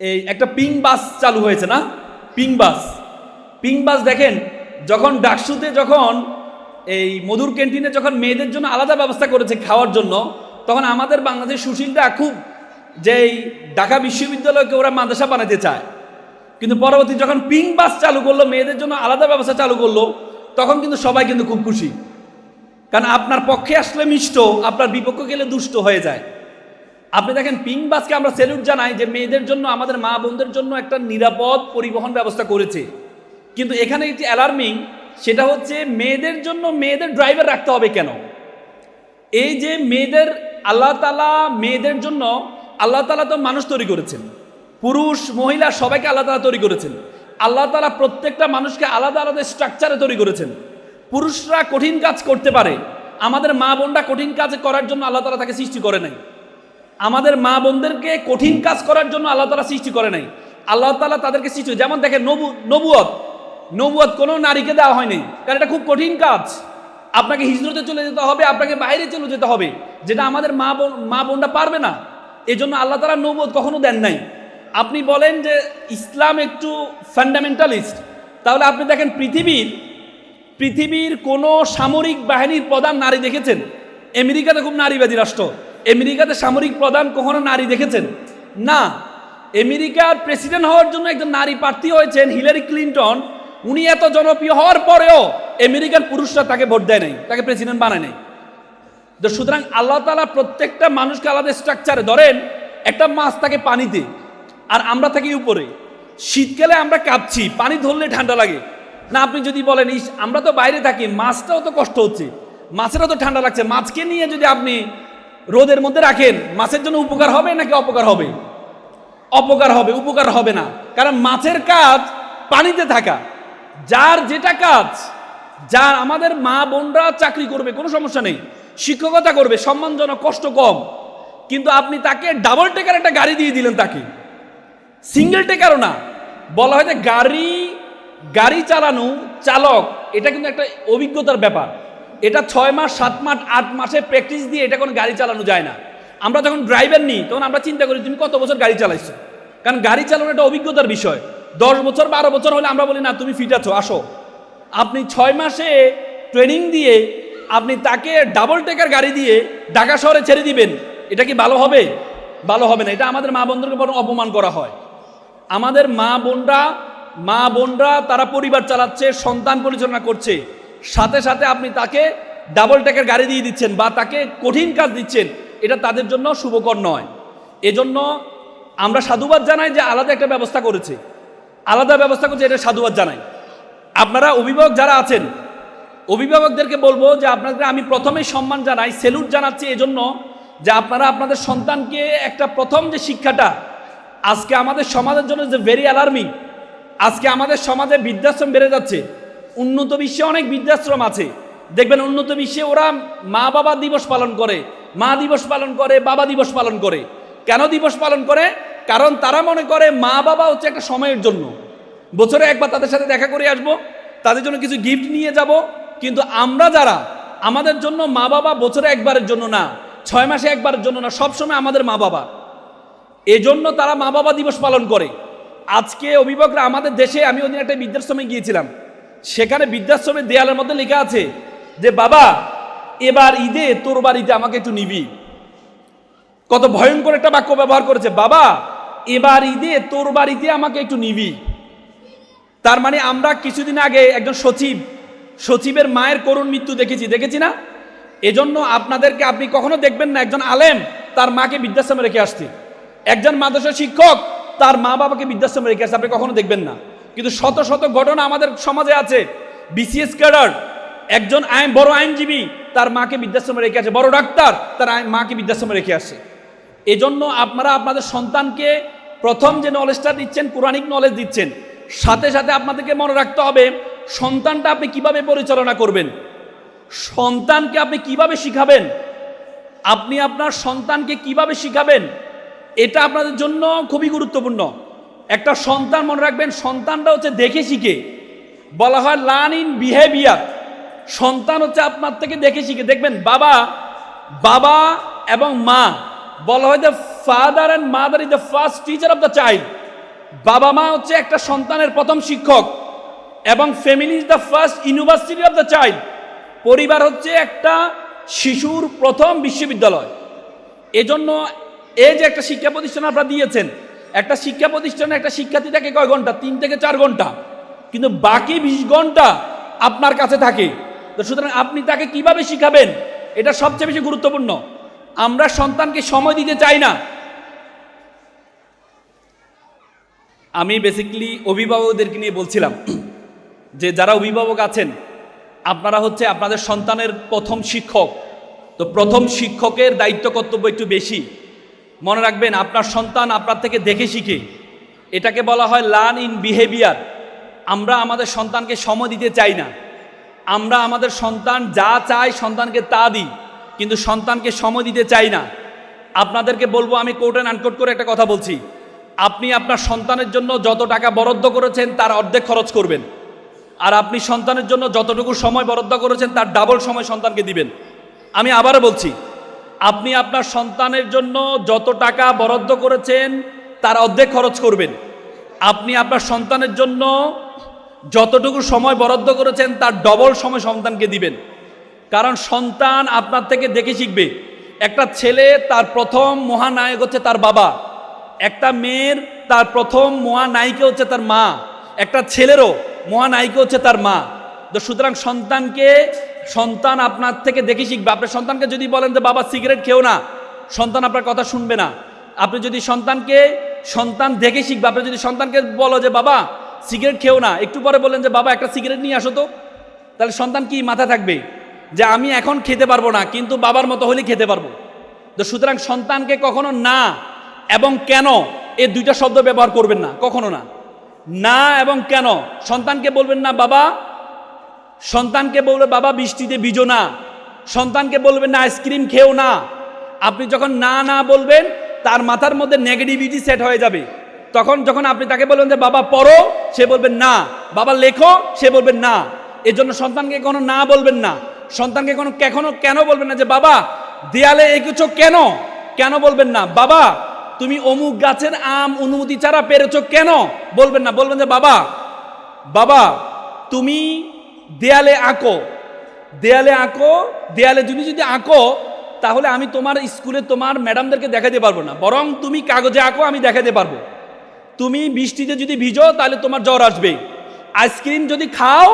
এই একটা পিং বাস চালু হয়েছে না, পিং বাস দেখেন, যখন ডাকসুতে যখন এই মধুর ক্যান্টিনে যখন মেয়েদের জন্য আলাদা ব্যবস্থা করেছে খাওয়ার জন্য, তখন আমাদের বাংলাদেশ সুশীলরা খুব যেই ঢাকা বিশ্ববিদ্যালয়কে ওরা মাদ্রাসা বানাতে চায়, কিন্তু পরবর্তী যখন পিং বাস চালু করলো, মেয়েদের জন্য আলাদা ব্যবস্থা চালু করলো, তখন কিন্তু সবাই কিন্তু খুব খুশি। কারণ আপনার পক্ষে আসলে মিষ্ট, আপনার বিপক্ষে গেলে দুষ্ট হয়ে যায়। আপনি দেখেন পিং বাসকে আমরা স্যালুট জানাই যে মেয়েদের জন্য, আমাদের মা বোনদের জন্য একটা নিরাপদ পরিবহন ব্যবস্থা করেছে। কিন্তু এখানে একটি অ্যালার্মিং, সেটা হচ্ছে মেয়েদের জন্য মেয়েদের ড্রাইভার রাখতে হবে কেন? এই যে মেয়েদের আল্লাহ তাআলা মেয়েদের জন্য, আল্লাহ তাআলা তো মানুষ তৈরি করেছেন, পুরুষ মহিলা সবাইকে আল্লাহ তাআলা তৈরি করেছেন। আল্লাহ তাআলা প্রত্যেকটা মানুষকে আলাদা আলাদা স্ট্রাকচারে তৈরি করেছেন। পুরুষরা কঠিন কাজ করতে পারে, আমাদের মা বোনরা কঠিন কাজ করার জন্য আল্লাহ তাআলা তাকে সৃষ্টি করে নাই। আমাদের মা বোনদেরকে কঠিন কাজ করার জন্য আল্লাহ তাআলা সৃষ্টি করে নাই। আল্লাহ তাআলা তাদেরকে সৃষ্টি, যেমন দেখেন নবুয়ত কোনো নারীকে দেওয়া হয়নি, কারণ এটা খুব কঠিন কাজ। আপনাকে হিজরতে চলে যেতে হবে, আপনাকে বাইরে চলে যেতে হবে, যেটা আমাদের মা বোনরা পারবে না। এই জন্য আল্লাহ তাআলা নবুয়ত কখনো দেন নাই। আপনি বলেন যে ইসলাম একটু ফান্ডামেন্টালিস্ট, তাহলে আপনি দেখেন পৃথিবীর কোনো সামরিক বাহিনীর প্রধান নারী দেখেছেন? আমেরিকাতে খুব নারীবাদী রাষ্ট্র, আমেরিকাতে সামরিক প্রধান কখনো নারী দেখেছেন? না। আমেরিকার প্রেসিডেন্ট হওয়ার জন্য একজন নারী প্রার্থী হয়েছেন, হিলারি ক্লিন্টন। উনি এত জনপ্রিয় হওয়ার পরেও আমেরিকার পুরুষরা তাকে ভোট দেয় নাই, তাকে প্রেসিডেন্ট বানায় নাই। তো সুতরাং আল্লাহ তাআলা প্রত্যেকটা মানুষকে আলাদা স্ট্রাকচারে, ধরেন একটা মাছ থাকে পানিতে আর আমরা থাকি উপরে। শীতকালে আমরা কাঁপছি, পানি ধরলে ঠান্ডা লাগে না। আপনি যদি বলেন আমরা তো বাইরে থাকি, মাছটাও তো কষ্ট হচ্ছে, মাছেরও তো ঠান্ডা লাগছে, মাছকে নিয়ে যদি আপনি রোদের মধ্যে রাখেন, মাছের জন্য উপকার হবে নাকি অপকার হবে? অপকার হবে, উপকার হবে না। কারণ মাছের কাজ পানিতে থাকা, যার যেটা কাজ, যার আমাদের মা বোনরা চাকরি করবে কোনো সমস্যা নেই, শিক্ষকতা করবে সম্মানজনক, কষ্ট কম, কিন্তু আপনি তাকে ডাবল টেকার একটা গাড়ি দিয়ে দিলেন, তাকে সিঙ্গেল টেকারও না। বলা হয় যে গাড়ি চালানো চালক, এটা কিন্তু একটা অভিজ্ঞতার ব্যাপার। এটা 6 মাস 7 মাস 8 মাসে প্র্যাকটিস দিয়ে এটা কোনো গাড়ি চালানো যায় না। আমরা যখন ড্রাইভার নিই তখন আমরা চিন্তা করি তুমি কত বছর গাড়ি চালাইছো, কারণ গাড়ি চালানো একটা অভিজ্ঞতার বিষয়। 10 বছর 12 বছর হলে আমরা বলি না তুমি ফিট আছো, আসো। আপনি 6 মাসে ট্রেনিং দিয়ে আপনি তাকে ডাবল টেকার গাড়ি দিয়ে ঢাকা শহরে ছেড়ে দিবেন, এটা কি ভালো হবে? ভালো হবে না। এটা আমাদের মা বোনদেরকে বড় অপমান করা হয়। আমাদের মা বোনরা তারা পরিবার চালাচ্ছে, সন্তান পরিচালনা করছে, সাথে সাথে আপনি তাকে ডাবল টেকার গাড়ি দিয়ে দিচ্ছেন বা তাকে কঠিন কাজ দিচ্ছেন, এটা তাদের জন্য শুভকর নয়। এজন্য আমরা সাধুবাদ জানাই যে আলাদা একটা ব্যবস্থা করেছে, এটা সাধুবাদ জানাই। আপনারা অভিভাবক যারা আছেন, অভিভাবকদেরকে বলবো যে আপনাদের আমি প্রথমেই সম্মান জানাই, স্যালুট জানাচ্ছি এজন্য যে আপনারা আপনাদের সন্তানকে একটা প্রথম যে শিক্ষাটা, আজকে আমাদের সমাজের জন্য যে ভেরি অ্যালার্মিং, আজকে আমাদের সমাজে বৃদ্ধাশ্রম বেড়ে যাচ্ছে। উন্নত বিশ্বে অনেক বৃদ্ধাশ্রম আছে, দেখবেন উন্নত বিশ্বে ওরা মা বাবা দিবস পালন করে, মা দিবস পালন করে, বাবা দিবস পালন করে। কেন দিবস পালন করে? কারণ তারা মনে করে মা বাবা হচ্ছে একটা সময়ের জন্য, বছরে একবার তাদের সাথে দেখা করে আসবো, তাদের জন্য কিছু গিফট নিয়ে যাব। কিন্তু আমরা যারা, আমাদের জন্য মা বাবা বছরে একবারের জন্য না, 6 মাসে একবারের জন্য না, সবসময় আমাদের মা বাবা। এজন্য তারা মা বাবা দিবস পালন করে। আজকে অভিভাবকরা আমাদের দেশে, আমি ওদিন একটা বৃদ্ধাশ্রমে গিয়েছিলাম, সেখানে বৃদ্ধাশ্রমের দেয়ালের মধ্যে লেখা আছে যে বাবা এবার ঈদে তোর বাড়িতে আমাকে একটু নিবি। কত ভয়ঙ্কর একটা বাক্য ব্যবহার করেছে, বাবা এবার ঈদে তোর বাড়িতে আমাকে একটু নিবি। তার মানে আমরা কিছুদিন আগে একজন সচিবের মায়ের করুণ মৃত্যু দেখেছি না? এজন্য আপনাদেরকে, আপনি কখনো দেখবেন না একজন আলেম তার মাকে বৃদ্ধাশ্রমে রেখে আসছে, একজন মাদ্রাসা শিক্ষক তার মা বাবাকে বৃদ্ধাশ্রমে রেখে আসছে, আপনি কখনো দেখবেন না। কিন্তু শত শত ঘটনা আমাদের সমাজে আছে। বিসিএস ক্যাডার, একজন বড় আইনজীবী তার মাকে বৃদ্ধাশ্রমে রেখে আসে, বড় ডাক্তার তার মাকে বৃদ্ধাশ্রমে রেখে আসে। এজন্য আপনারা আপনাদের সন্তানকে প্রথম যে নলেজটা দিচ্ছেন, কোরআনিক নলেজ দিচ্ছেন, সাথে সাথে আপনাদেরকে মনে রাখতে হবে সন্তানটা আপনি কিভাবে পরিচালনা করবেন, সন্তানকে আপনি কিভাবে শিখাবেন, আপনি আপনার সন্তানকে কিভাবে শিখাবেন, এটা আপনাদের জন্য খুবই গুরুত্বপূর্ণ। একটা সন্তান, মনে রাখবেন, সন্তানটা হচ্ছে দেখে শিখে। বলা হয় লার্ন ইন বিহেভিয়ার। সন্তান হচ্ছে আপনার থেকে দেখে শিখে। দেখবেন বাবা এবং মা, বলা হয় the father and mother is the first teacher of the child. বাবা মা হচ্ছে একটা সন্তানের প্রথম শিক্ষক, এবং family is the first university of the child. পরিবার হচ্ছে একটা শিশুর প্রথম বিশ্ববিদ্যালয়। এজন্য এই যে একটা শিক্ষা প্রতিষ্ঠান আপনারা দিয়েছেন, একটা শিক্ষা প্রতিষ্ঠানে একটা শিক্ষার্থী থাকে কয় ঘন্টা? 3 থেকে 4 ঘন্টা, কিন্তু বাকি 20 ঘন্টা আপনার কাছে থাকে। তো সুতরাং আপনি তাকে কিভাবে শিখাবেন, এটা সবচেয়ে বেশি গুরুত্বপূর্ণ। আমরা সন্তানকে সময় দিতে চাই না। আমি বেসিক্যালি অভিভাবকদেরকে নিয়ে বলছিলাম যে যারা অভিভাবক আছেন, আপনারা হচ্ছে আপনাদের সন্তানের প্রথম শিক্ষক। তো প্রথম শিক্ষকের দায়িত্ব কর্তব্য একটু বেশি। মনে রাখবেন, আপনার সন্তান আপনার থেকে দেখে শিখে। এটাকে বলা হয় লার্ন ইন বিহেভিয়ার। আমরা আমাদের সন্তানকে সময় দিতে চাই না। আমরা আমাদের সন্তান যা চায় সন্তানকে তা দিই, কিন্তু সন্তানকে সময় দিতে চাই না। আপনাদেরকে বলবো, আমি কোট অ্যান্ড আনকোট করে একটা কথা বলছি, আপনি আপনার সন্তানের জন্য যত টাকা বরাদ্দ করেছেন তার অর্ধেক খরচ করবেন, আর আপনি সন্তানের জন্য যতটুকু সময় বরাদ্দ করেছেন তার ডাবল সময় সন্তানকে দিবেন। আমি আবারও বলছি, আপনি আপনার সন্তানের জন্য যত টাকা বরাদ্দ করেছেন তার অর্ধেক খরচ করবেন, আপনি আপনার সন্তানের জন্য যতটুকু সময় বরাদ্দ করেছেন তার ডবল সময় সন্তানকে দিবেন। কারণ সন্তান আপনার থেকে দেখে শিখবে। একটা ছেলে তার প্রথম মহানায়ক হচ্ছে তার বাবা, একটা মেয়ের তার প্রথম মহানায়িকা হচ্ছে তার মা, একটা ছেলেরও মহানায়িকা হচ্ছে তার মা। তো সুতরাং সন্তান আপনার থেকে দেখে শিখবে। আপনার সন্তানকে যদি বলেন যে বাবা সিগারেট খেও না, সন্তান আপনার কথা শুনবে না। আপনি যদি সন্তান দেখে শিখবে। আপনি যদি সন্তানকে বলো যে বাবা সিগারেট খেও না, একটু পরে বলেন যে বাবা একটা সিগারেট নিয়ে আসো তো, তাহলে সন্তান কি মাথা থাকবে যে আমি এখন খেতে পারবো না, কিন্তু বাবার মতো হলেই খেতে পারবো। তো সুতরাং সন্তানকে কখনো না এবং কেন এই দুইটা শব্দ ব্যবহার করবেন না, কখনো না। না এবং কেন, সন্তানকে বলবেন না বাবা, সন্তানকে বলবে বাবা বৃষ্টিতে ভিজো না, সন্তানকে বলবেন না আইসক্রিম খেও না। আপনি যখন না না বলবেন, তার মাথার মধ্যে নেগেটিভিটি সেট হয়ে যাবে। তখন যখন আপনি তাকে বলবেন যে বাবা পড়ো, সে বলবেন না, বাবা লেখো, সে বলবেন না। এজন্য সন্তানকে কোনো না বলবেন না। সন্তানকে কখনো কেন বলবেন না যে বাবা দেয়ালে এঁকেছো কেন, কেন বলবেন না। বাবা তুমি অমুক গাছের আম অনুমতি ছাড়া পেরেছো কেন, বলবেন না। বলবেন যে বাবা তুমি দেয়ালে আঁকো, দেয়ালে যদি আঁকো তাহলে আমি তোমার স্কুলে তোমার ম্যাডামদেরকে দেখাতে পারবো না, বরং তুমি কাগজে আঁকো, আমি দেখাতে পারবো। তুমি বৃষ্টিতে যদি ভিজো তাহলে তোমার জ্বর আসবে, আইসক্রিম যদি খাও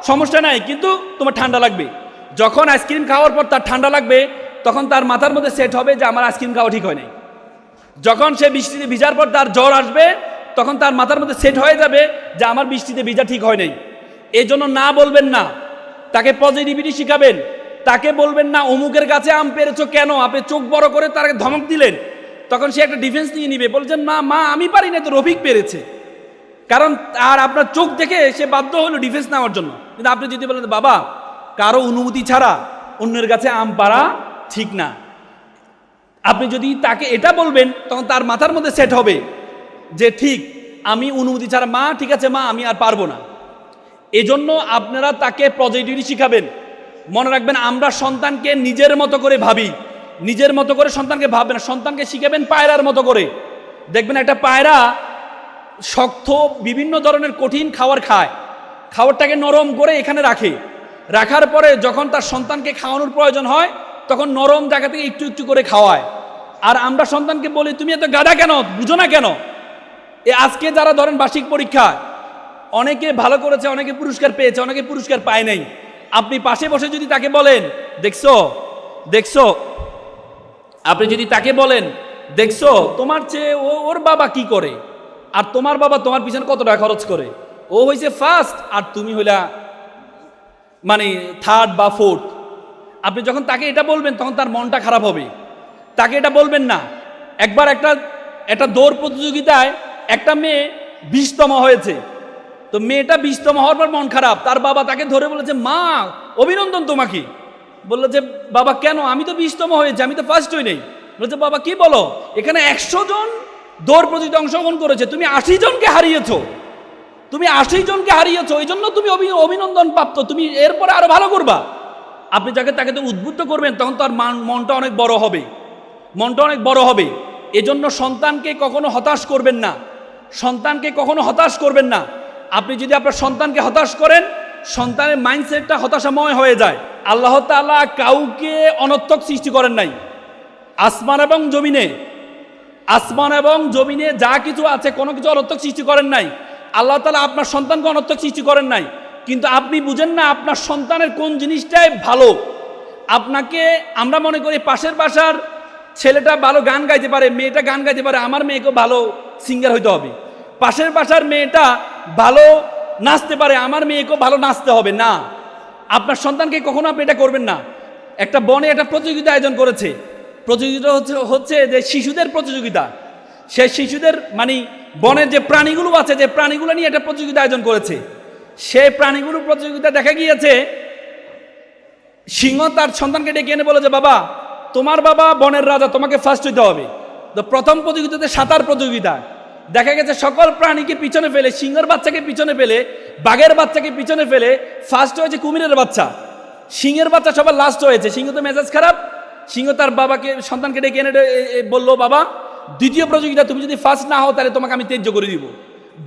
সমস্যা নাই, কিন্তু তোমার ঠান্ডা লাগবে। যখন আইসক্রিম খাওয়ার পর তার ঠান্ডা লাগবে, তখন তার মাথার মধ্যে সেট হবে যে আমার আইসক্রিম খাওয়া ঠিক হয় নাই। যখন সে বৃষ্টিতে ভিজার পর তার জ্বর আসবে, তখন তার মাথার মধ্যে সেট হয়ে যাবে যে আমার বৃষ্টিতে ভিজা ঠিক হয় নাই। এই জন্য না বলবেন না, তাকে পজিটিভিটি শিখাবেন। তাকে বলবেন না অমুকের কাছে আম পেরেছো কেন, আপনি চোখ বড় করে তাকে ধমক দিলেন, তখন সে একটা ডিফেন্স নিয়ে নিবে, বলছেন না মা আমি পারি না, তো রফিক পেরেছে। কারণ আর আপনার চোখ দেখে সে বাধ্য হলো ডিফেন্স নেওয়ার জন্য। কিন্তু আপনি যদি বলেন বাবা কারো অনুমতি ছাড়া অন্যের কাছে আম পাড়া ঠিক না, আপনি যদি তাকে এটা বলবেন, তখন তার মাথার মধ্যে সেট হবে যে ঠিক, আমি অনুমতি ছাড়া মা ঠিক আছে মা আমি আর পারবো না। এজন্য আপনারা তাকে পজিটিভিটি শিখাবেন। মনে রাখবেন, আমরা সন্তানকে নিজের মতো করে ভাবি, নিজের মতো করে সন্তানকে ভাববেন না। সন্তানকে শিখাবেন পায়রার মতো করে। দেখবেন একটা পায়রা শক্ত বিভিন্ন ধরনের কঠিন খাবার খায়, খাবারটাকে নরম করে এখানে রাখার পরে যখন তার সন্তানকে খাওয়ানোর প্রয়োজন হয়, তখন নরম জায়গা থেকে একটু একটু করে খাওয়ায়। আর আমরা সন্তানকে বলি তুমি এত গাধা কেন, বুঝো না কেন। আজকে যারা ধরেন বার্ষিক পরীক্ষা, অনেকে ভালো করেছে, অনেকে পুরস্কার পেয়েছে, অনেকে পুরস্কার পায় নাই। আপনি পাশে বসে যদি তাকে বলেন দেখছো, আপনি যদি তাকে বলেন দেখছো তোমার চেয়ে ওর বাবা কি করে, আর তোমার বাবা তোমার পিছনে কত টাকা খরচ করে, ও হয়েছে ফার্স্ট আর তুমি হইলা মানে থার্ড বা ফোর্থ। আপনি যখন তাকে এটা বলবেন, তখন তার মনটা খারাপ হবে। তাকে এটা বলবেন না। একবার একটা দৌড় প্রতিযোগিতায় একটা মেয়ে 20তম হয়েছে। তো মেয়েটা 20তম হওয়ার পর মন খারাপ, তার বাবা তাকে ধরে বলেছে মা অভিনন্দন তোমাকে। বললো যে বাবা কেন, আমি তো 20তম হয়েছে, আমি তো ফার্স্ট হই নাই। বলছে বাবা কি বলো, এখানে 100 জন দৌড় প্রতিযোগিতায় অংশগ্রহণ করেছে, তুমি 80 জনকে হারিয়েছো, এই জন্য তুমি অভিনন্দন প্রাপ্ত, তুমি এরপরে আরো ভালো করবা। আপনি তাকে তো উদ্বুদ্ধ করবেন, তখন তার মনটা অনেক বড় হবে। এজন্য সন্তানকে কখনো হতাশ করবেন না। সন্তানকে কখনো হতাশ করবেন না। আপনি যদি আপনার সন্তানকে হতাশ করেন, সন্তানের মাইন্ডসেটটা হতাশাময় হয়ে যায়। আল্লাহ তাআলা কাউকে অনর্থক সৃষ্টি করেন নাই। আসমান এবং জমিনে যা কিছু আছে কোনো কিছু অনর্থক সৃষ্টি করেন নাই। আল্লাহ তাআলা আপনার সন্তানকে অনর্থক সৃষ্টি করেন নাই, কিন্তু আপনি বুঝেন না আপনার সন্তানের কোন জিনিসটাই ভালো। আপনাকে আমরা মনে করি পাশের বাসার ছেলেটা ভালো গান গাইতে পারে, মেয়েটা গান গাইতে পারে, আমার মেয়েকেও ভালো সিঙ্গার হইতে হবে। পাশের বাসার মেয়েটা ভালো নাচতে পারে, আমার মেয়েকেও ভালো নাচতে হবে না। আপনার সন্তানকে কখনো আপনি এটা করবেন না। একটা বনে একটা প্রতিযোগিতা আয়োজন করেছে। প্রতিযোগিতা হচ্ছে যে শিশুদের প্রতিযোগিতা। সেই শিশুদের মানে বনের যে প্রাণীগুলো আছে, যে প্রাণীগুলো নিয়ে একটা প্রতিযোগিতা আয়োজন করেছে। সেই প্রাণীগুলোর প্রতিযোগিতা দেখা গিয়েছে, সিংহ তার সন্তানকে ডেকে এনে বলে যে বাবা, তোমার বাবা বনের রাজা, তোমাকে ফার্স্ট হইতে হবে। তো প্রথম প্রতিযোগিতাতে সাঁতার প্রতিযোগিতা। দেখা গেছে সকল প্রাণীকে পিছনে ফেলে, সিংহের বাচ্চাকে পিছনে ফেলে, বাঘের বাচ্চাকে পিছনে ফেলে ফার্স্ট হয়েছে কুমিরের বাচ্চা। সিংহের বাচ্চা সবার লাস্ট হয়েছে। সিংহ তো মেজাজ খারাপ। সিংহ তার বাবাকে সন্তানকে ডেকে এনে বললো, বাবা দ্বিতীয় প্রতিযোগিতা তুমি যদি ফার্স্ট না হও তাহলে তোমাকে আমি ত্যায্য করে দিব।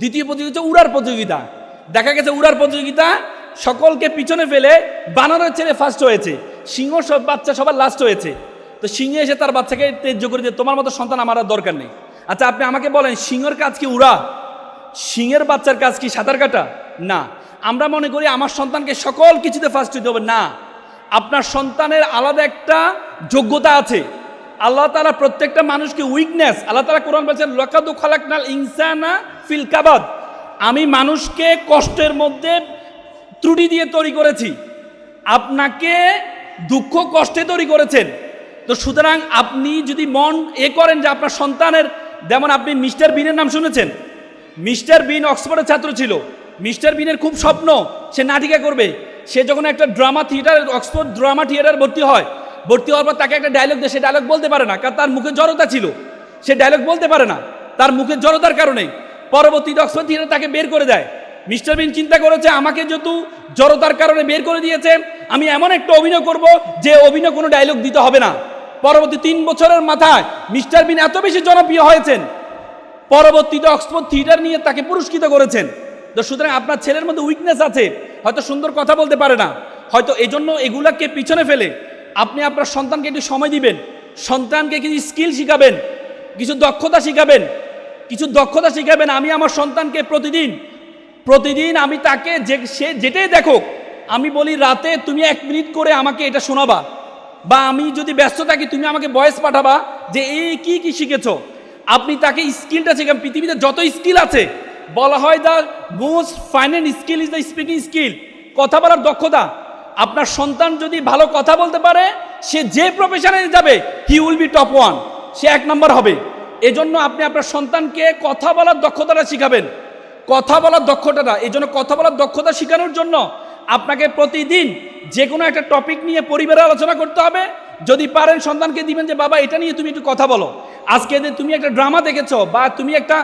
দ্বিতীয় প্রতিযোগিতা উড়ার প্রতিযোগিতা। দেখা গেছে উড়ার প্রতিযোগিতা সকলকে পিছনে ফেলে বানরের ছেলে ফার্স্ট হয়েছে, সিংহ সব বাচ্চা সবার লাস্ট হয়েছে। তো সিংহে এসে তার বাচ্চাকে ত্যায্য করে দিয়ে, তোমার মতো সন্তান আমার আর দরকার নেই। আচ্ছা আপনি আমাকে বলেন, সিংহের কাজ কি উড়া? সিংহের বাচ্চার কাজ কি সাঁতার কাটা? না। আমরা মনে করি আমার সন্তানকে সকল কিছুতে ফার্স্ট হইতে হবে। না, আপনার সন্তানের আলাদা একটা যোগ্যতা আছে। আল্লাহ তাআলা প্রত্যেকটা মানুষকে উইকনেস, আল্লাহ তাআলা কোরআন বলেছেন লাকাদ খালাকনাল ইনসানা ফিল কাবাদ, আমি মানুষকে কষ্টের মধ্যে ত্রুটি দিয়ে তৈরি করেছি। আপনাকে দুঃখ কষ্টে তৈরি করেছেন। তো সুতরাং আপনি যদি মন করেন যে আপনার সন্তানের, যেমন আপনি মিস্টার বিনের নাম শুনেছেন। মিস্টার বিন অক্সফোর্ডের ছাত্র ছিল। মিস্টার বিনের খুব স্বপ্ন সে নাটিকা করবে। সে যখন একটা drama theatre, Oxford drama theatre ভর্তি হওয়ার পর তাকে একটা ডায়লগ দেয়, সে ডায়লগ বলতে পারে না, কারণ তার মুখে জড়তা ছিল। সে ডায়লগ বলতে পারে না তার মুখের জড়তার কারণে। পরবর্তীতে অক্সফোর্ড থিয়েটার তাকে বের করে দেয়। মিস্টার বিন চিন্তা করেছে, আমাকে যেহেতু জড়তার কারণে বের করে দিয়েছে, আমি এমন একটা অভিনয় করব যে অভিনয় কোনো ডায়লগ দিতে হবে না। পরবর্তী 3 বছরের মাথায় মিস্টার বিন এত বেশি জনপ্রিয় হয়েছেন, পরবর্তীতে অক্সফোর্ড থিয়েটার নিয়ে তাকে পুরস্কৃত করেছেন। তো সুতরাং আপনার ছেলের মধ্যে উইকনেস আছে, হয়তো সুন্দর কথা বলতে পারে না, হয়তো এই জন্য এগুলাকে পিছনে ফেলে আপনি আপনার সন্তানকে একটু সময় দিবেন, সন্তানকে কিছু স্কিল শিখাবেন, কিছু দক্ষতা শিখাবেন। আমি আমার সন্তানকে প্রতিদিন আমি তাকে সে যেটাই দেখো, আমি বলি রাতে তুমি 1 মিনিট করে আমাকে এটা শোনাবা, বা আমি যদি ব্যস্ত থাকি তুমি আমাকে ভয়েস পাঠাবা যে এই কি শিখেছো। আপনি তাকে স্কিলটা শেখান। পৃথিবীতে যত স্কিল আছে, বলা হয় the most final skill is the speaking skill, কথা বলার দক্ষতা। আপনার সন্তান যদি ভালো কথা বলতে পারে, সে যে প্রফেশনে যাবে হি উইল বি টপ 1, সে 1 নম্বর হবে। এজন্য আপনি আপনার সন্তানকে কথা বলার দক্ষতাটা শিখাবেন, কথা বলার দক্ষতাটা। এই জন্য কথা বলার দক্ষতা শেখানোর জন্য আপনাকে প্রতিদিন যে কোনো একটা টপিক নিয়ে পরিবারে আলোচনা করতে হবে। যদি পারেন সন্তানকে দিবেন যে বাবা এটা নিয়ে তুমি একটু কথা বলো, আজকে তুমি একটা ড্রামা দেখেছো বা তুমি একটা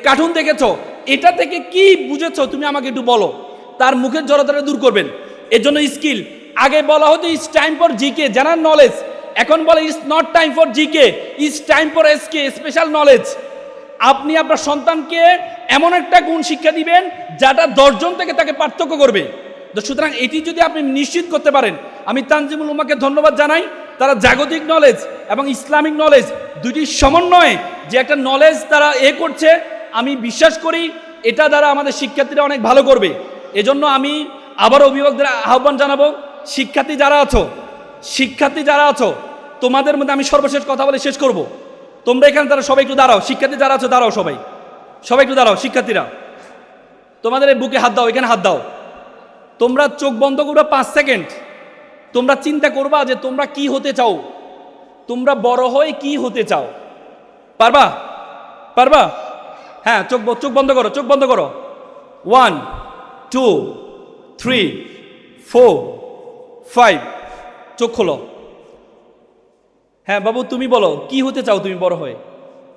কার্টুন দেখেছো, এটা থেকে কি বুঝেছো তুমি আমাকে একটু বলো। তার মুখের জড়তাটা দূর করবেন। এর জন্য স্কিল। আগে বলা হতো it's time for GK, general knowledge. এখন বলে it's not time for GK, it's time for SK, special knowledge. আপনি আপনার সন্তানকে এমন একটা গুণ শিক্ষা দিবেন যেটা 10 জন থেকে তাকে পার্থক্য করবে। তো সুতরাং এটি যদি আপনি নিশ্চিত করতে পারেন, আমি তানজিমুল উম্মাহকে ধন্যবাদ জানাই। তারা জাগতিক নলেজ এবং ইসলামিক নলেজ দুটির সমন্বয়ে যে একটা নলেজ তারা করছে, আমি বিশ্বাস করি এটা দ্বারা আমাদের শিক্ষার্থীরা অনেক ভালো করবে। এজন্য আমি আবার অভিভাবকদের আহ্বান জানাবো, শিক্ষার্থী যারা আছো তোমাদের মধ্যে আমি সর্বশেষ কথা বলে শেষ করব। তোমরা এখানে তারা সবাই একটু দাঁড়াও, শিক্ষার্থী যারা আছো দাঁড়াও, সবাই একটু দাঁড়াও। শিক্ষার্থীরা তোমাদের এই বুকে হাত দাও, এখানে হাত দাও। তোমরা চোখ বন্ধ করবা 5 সেকেন্ড। তোমরা চিন্তা করবা যে তোমরা কি হতে চাও, তোমরা বড় হয়ে কি হতে চাও। পারবা? হ্যাঁ, চোখ বন্ধ করো। 1 2 3 4 5, চোখ খোলো। হ্যাঁ বাবু, তুমি বলো কি হতে চাও তুমি বড় হয়ে?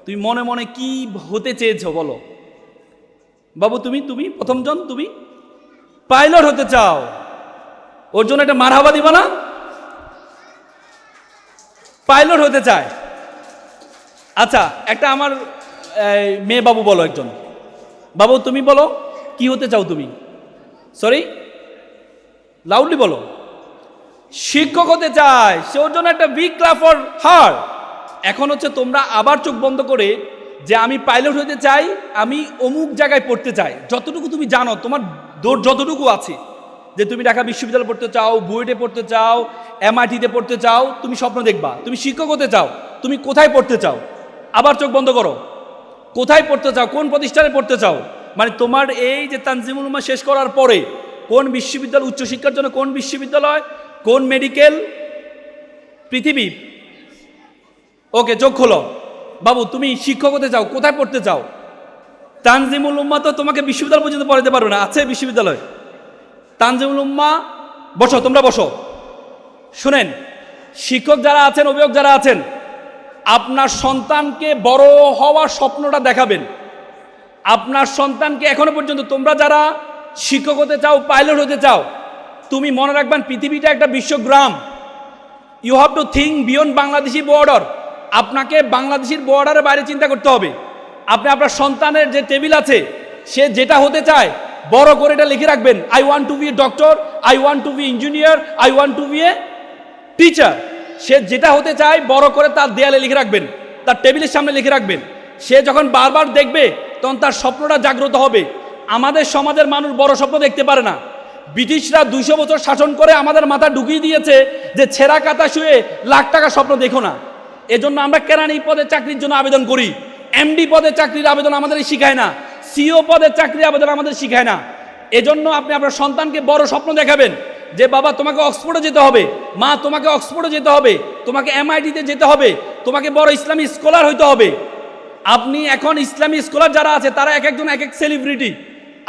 তুমি মনে মনে কি হতে চেয়েছো বলো। বাবু তুমি প্রথমজন, তুমি পাইলট হতে চাও। ওর জন্য একটা মারহাবা দিবা না? পাইলট হতে চায়। আচ্ছা, একটা আমার মেয়ে বাবু বলো একজন। বাবু তুমি বলো কি হতে চাও তুমি? সরি, লাউডলি বলো। শিক্ষক হতে চায়, সে ওর জন্য একটা বিগ ক্লাপ ফর হার। এখন হচ্ছে তোমরা আবার চোখ বন্ধ করে যে আমি পাইলট হতে চাই, আমি অমুক জায়গায় পড়তে চাই, যতটুকু তুমি জানো তোমার দৌড় যতটুকু আছে, যে তুমি ঢাকা বিশ্ববিদ্যালয়ে পড়তে চাও, বুয়েটে পড়তে চাও, MIT-তে পড়তে চাও, তুমি স্বপ্ন দেখবা। তুমি শিক্ষক হতে চাও, তুমি কোথায় পড়তে চাও? আবার চোখ বন্ধ করো। কোথায় পড়তে চাও? কোন প্রতিষ্ঠানে পড়তে চাও? মানে তোমার এই যে তানজিমুল উম্মাহ শেষ করার পরে কোন বিশ্ববিদ্যালয়, উচ্চশিক্ষার জন্য কোন বিশ্ববিদ্যালয়, কোন মেডিকেল, পৃথিবী? ওকে, চোখ খোলো। বাবু তুমি শিক্ষক হতে চাও, কোথায় পড়তে চাও? তানজিমুল উম্মাহ তো তোমাকে বিশ্ববিদ্যালয় পর্যন্ত পড়াতে পারবে না, আছে বিশ্ববিদ্যালয়। তানজিমুল উম্মাহ, বসো, তোমরা বসো। শুনেন, শিক্ষক যারা আছেন, অভিভাবক যারা আছেন, আপনার সন্তানকে বড় হওয়ার স্বপ্নটা দেখাবেন। আপনার সন্তানকে এখনো পর্যন্ত তোমরা যারা শিক্ষক হতে চাও, পাইলট হতে চাও, তুমি মনে রাখবেন পৃথিবীটা একটা বিশ্বগ্রাম। You have to think beyond Bangladeshi border. আপনাকে বাংলাদেশের বর্ডারের বাইরে চিন্তা করতে হবে। আপনি আপনার সন্তানের যে টেবিল আছে, সে যেটা হতে চায় বড় করে এটা লিখে রাখবেন। I want to be a doctor, I want to be engineer, I want to be a teacher. সে যেটা হতে চায় বড় করে তার দেয়ালে লিখে রাখবেন, তার টেবিলের সামনে লিখে রাখবেন। সে যখন বারবার দেখবে তখন তার স্বপ্নটা জাগ্রত হবে। আমাদের সমাজের মানুষ বড় স্বপ্ন দেখতে পারে না। ব্রিটিশরা 200 বছর শাসন করে আমাদের মাথা ঢুকিয়ে দিয়েছে যে ছেঁড়া কাতা শুয়ে লাখ টাকা স্বপ্ন দেখো না। এজন্য আমরা কেরানি পদে চাকরির জন্য আবেদন করি, MD পদে চাকরির আবেদন আমাদের শিখায় না, CO পদের চাকরির আবেদন আমাদের শিখায় না। এজন্য আপনি আপনার সন্তানকে বড় স্বপ্ন দেখাবেন যে বাবা তোমাকে অক্সফোর্ডে যেতে হবে, মা তোমাকে অক্সফোর্ডে যেতে হবে, তোমাকে MIT-তে যেতে হবে, তোমাকে বড় ইসলামী স্কলার হইতে হবে। আপনি এখন ইসলামী স্কলার যারা আছে তারা এক একজন এক এক সেলিব্রিটি।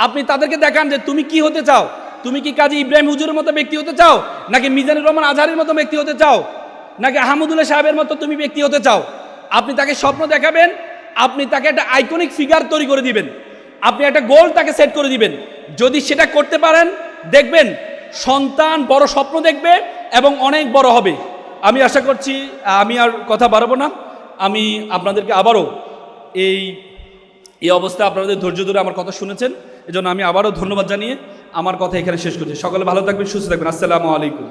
আপনি তাদেরকে দেখান যে তুমি কি হতে চাও। তুমি কি কাজী ইব্রাহিম হুজুরের মতো ব্যক্তি হতে চাও, নাকি মিজানুর রহমান আজহারের মতো ব্যক্তি হতে চাও, নাকি আহমদুল্লাহ সাহেবের মতো তুমি ব্যক্তি হতে চাও? আপনি তাকে স্বপ্ন দেখাবেন, আপনি তাকে একটা আইকনিক ফিগার তৈরি করে দিবেন, আপনি একটা গোল তাকে সেট করে দিবেন। যদি সেটা করতে পারেন, দেখবেন সন্তান বড় স্বপ্ন দেখবে এবং অনেক বড় হবে। আমি আশা করছি, আমি আর কথা বাড়াবো না। আমি আপনাদেরকে আবারও এই অবস্থায় আপনাদের ধৈর্য ধরে আমার কথা শুনেছেন, এজন্য আমি আবারও ধন্যবাদ জানিয়ে আমার কথা এখানে শেষ করছি। সকলে ভালো থাকবেন, সুস্থ থাকবেন। আসসালামু আলাইকুম।